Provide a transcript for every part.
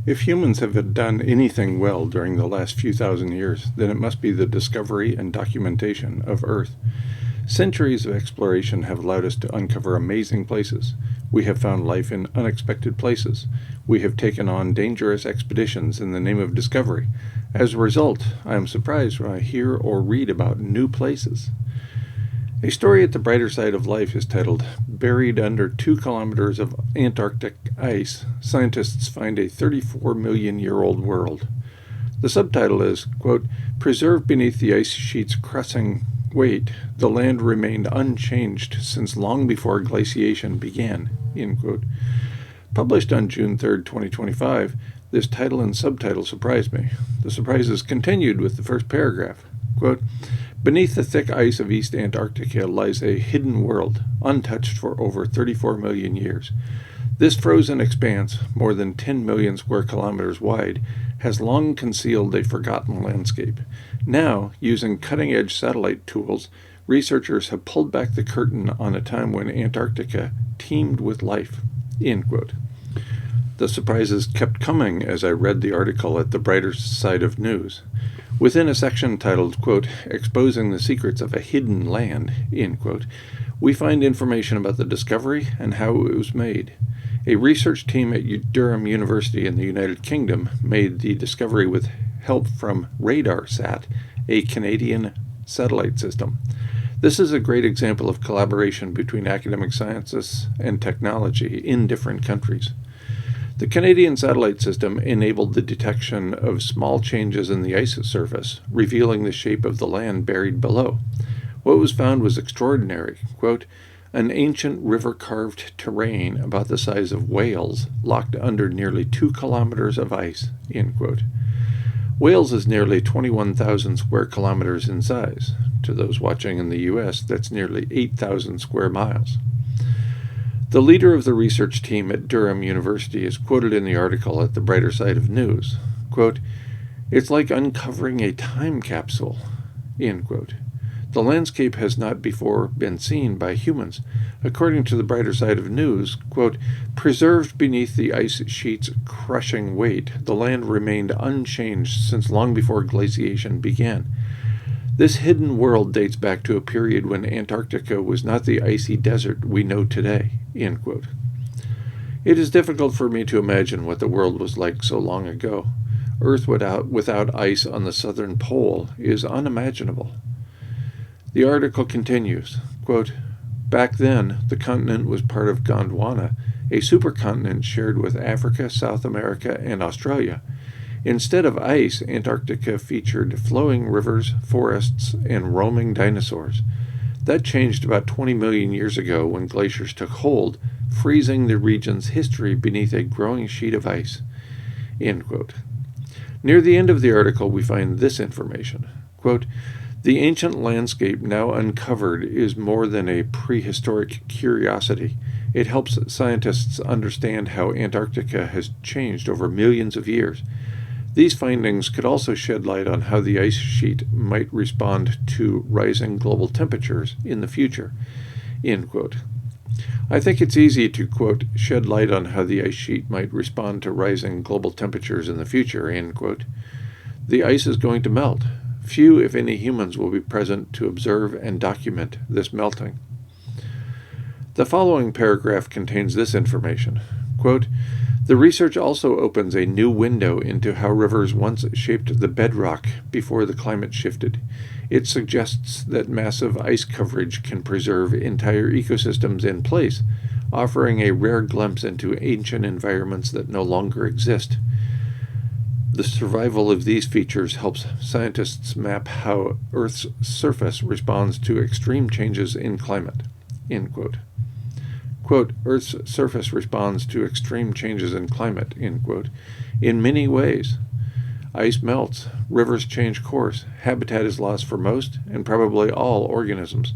If humans have done anything well during the last few thousand years, then it must be the discovery and documentation of Earth. Centuries of exploration have allowed us to uncover amazing places. We have found life in unexpected places. We have taken on dangerous expeditions in the name of discovery. As a result, I am surprised when I hear or read about new places. A story at the brighter side of life is titled, "Buried Under 2 Kilometers of Antarctic Ice, Scientists Find a 34 Million Year Old World." The subtitle is, quote, "Preserved beneath the ice sheet's crushing weight, the land remained unchanged since long before glaciation began," end quote. Published on June 3, 2025, this title and subtitle surprised me. The surprises continued with the first paragraph. Quote, "Beneath the thick ice of East Antarctica lies a hidden world, untouched for over 34 million years. This frozen expanse, more than 10 million square kilometers wide, has long concealed a forgotten landscape. Now, using cutting-edge satellite tools, researchers have pulled back the curtain on a time when Antarctica teemed with life," end quote. The surprises kept coming as I read the article at the brighter side of news. Within a section titled, quote, "Exposing the Secrets of a Hidden Land," end quote, we find information about the discovery and how it was made. A research team at Durham University in the United Kingdom made the discovery with help from RadarSat, a Canadian satellite system. This is a great example of collaboration between academic scientists and technology in different countries. The Canadian satellite system enabled the detection of small changes in the ice surface, revealing the shape of the land buried below. What was found was extraordinary. Quote, "An ancient river-carved terrain about the size of Wales, locked under nearly 2 kilometers of ice," end quote. Wales is nearly 21,000 square kilometers in size. To those watching in the U.S., that's nearly 8,000 square miles. The leader of the research team at Durham University is quoted in the article at the brighter side of news. Quote, "It's like uncovering a time capsule," end quote. The landscape has not before been seen by humans. According to the brighter side of news, quote, "Preserved beneath the ice sheet's crushing weight, the land remained unchanged since long before glaciation began. This hidden world dates back to a period when Antarctica was not the icy desert we know today," end quote. It is difficult for me to imagine what the world was like so long ago. Earth without ice on the southern pole is unimaginable. The article continues, quote, "Back then, the continent was part of Gondwana, a supercontinent shared with Africa, South America, and Australia. Instead of ice, Antarctica featured flowing rivers, forests, and roaming dinosaurs. That changed about 20 million years ago when glaciers took hold, freezing the region's history beneath a growing sheet of ice," end quote. Near the end of the article, we find this information. Quote, "The ancient landscape now uncovered is more than a prehistoric curiosity. It helps scientists understand how Antarctica has changed over millions of years. These findings could also shed light on how the ice sheet might respond to rising global temperatures in the future," end quote. I think it's easy to, quote, "shed light on how the ice sheet might respond to rising global temperatures in the future," end quote. The ice is going to melt. Few, if any, humans will be present to observe and document this melting. The following paragraph contains this information. Quote, "The research also opens a new window into how rivers once shaped the bedrock before the climate shifted. It suggests that massive ice coverage can preserve entire ecosystems in place, offering a rare glimpse into ancient environments that no longer exist. The survival of these features helps scientists map how Earth's surface responds to extreme changes in climate," end quote. Quote, "Earth's surface responds to extreme changes in climate," end quote, "in many ways. Ice melts, rivers change course, habitat is lost for most and probably all organisms.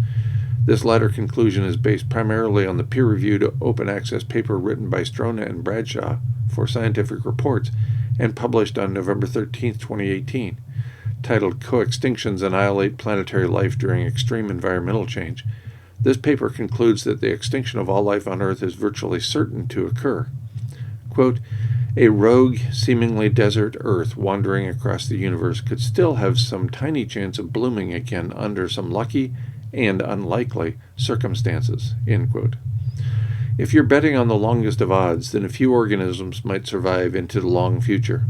This latter conclusion is based primarily on the peer-reviewed open-access paper written by Strona and Bradshaw for Scientific Reports and published on November 13, 2018, titled "Co-Extinctions Annihilate Planetary Life During Extreme Environmental Change." This paper concludes that the extinction of all life on Earth is virtually certain to occur. Quote, a rogue, seemingly desert Earth wandering across the universe could still have some tiny chance of blooming again under some lucky and unlikely circumstances, end quote. If you're betting on the longest of odds, then a few organisms might survive into the long future.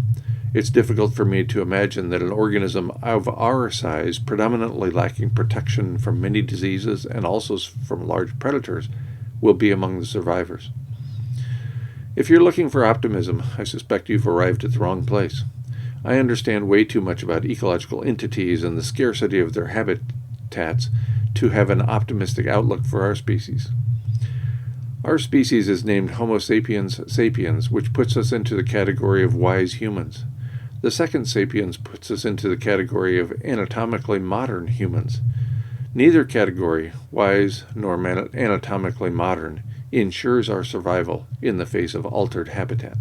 It's difficult for me to imagine that an organism of our size, predominantly lacking protection from many diseases and also from large predators, will be among the survivors. If you're looking for optimism, I suspect you've arrived at the wrong place. I understand way too much about ecological entities and the scarcity of their habitats to have an optimistic outlook for our species. Our species is named Homo sapiens sapiens, which puts us into the category of wise humans. The second sapiens puts us into the category of anatomically modern humans. Neither category, wise nor anatomically modern, ensures our survival in the face of altered habitat.